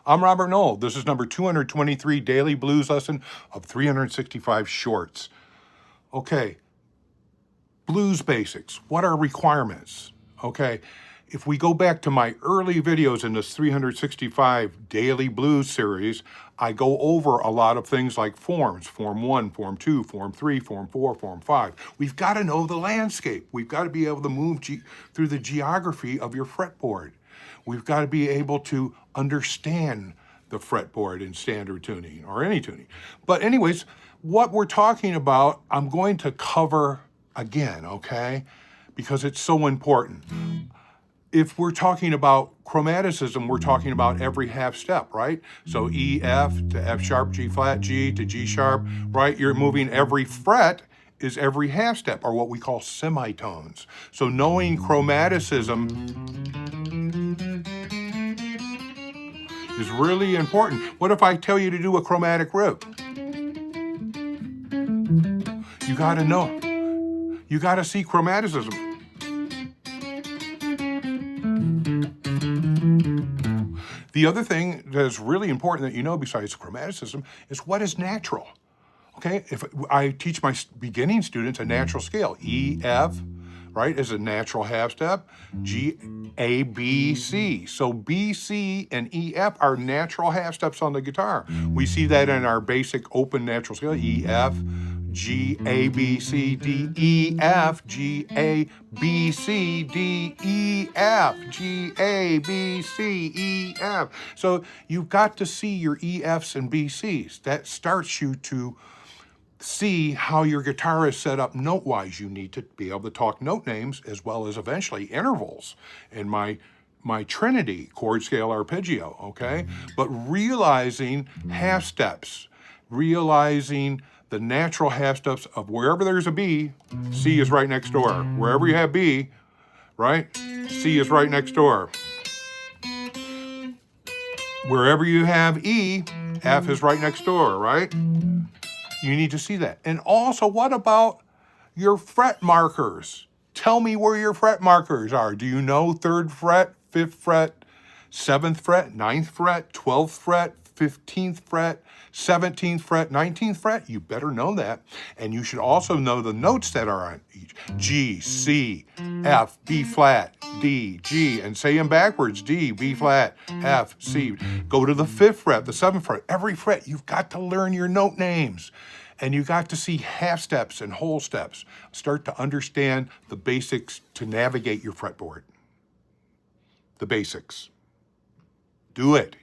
I'm Robert Noll. This is number 223 daily blues lesson of 365 shorts. Okay, blues basics. What are requirements? Okay, if we go back to my early videos in this 365 daily blues series, I go over a lot of things like forms, form 1, form 2, form 3, form 4, form 5. We've got to know the landscape. We've got to be able to move through the geography of your fretboard. We've got to be able to understand the fretboard in standard tuning or any tuning. But anyways, what we're talking about, I'm going to cover again, okay? Because it's so important. If we're talking about chromaticism, we're talking about every half step, right? So E, F to F sharp, G flat, G to G sharp, right? You're moving every fret is every half step, or what we call semitones. So knowing chromaticism is really important. What if I tell you to do a chromatic riff? You gotta know. You gotta see chromaticism. The other thing that's really important that you know besides chromaticism is what is natural. Okay, if I teach my beginning students a natural scale, E, F, right, is a natural half step, G, A, B, C. So B, C, and E, F are natural half steps on the guitar. We see that in our basic open natural scale, E, F, G, A, B, C, D, E, F, G, A, B, C, D, E, F, G, A, B, C, E, F. So you've got to see your E, Fs, and B, Cs. That starts you to see how your guitar is set up note-wise. You need to be able to talk note names as well as eventually intervals in my Trinity chord scale arpeggio, okay? But realizing half steps, realizing the natural half steps of wherever there's a B, C is right next door. Wherever you have B, right, C is right next door. Wherever you have E, F is right next door, right? You need to see that. And also, what about your fret markers? Tell me where your fret markers are. Do you know 3rd fret, 5th fret, 7th fret, 9th fret, 12th fret, 15th fret, 17th fret, 19th fret? You better know that. And you should also know the notes that are on each. G, C, F, B flat, D, G, and say them backwards. D, B flat, F, C. Go to the 5th fret, the 7th fret. Every fret, you've got to learn your note names. And you got to see half steps and whole steps. Start to understand the basics to navigate your fretboard. The basics. Do it.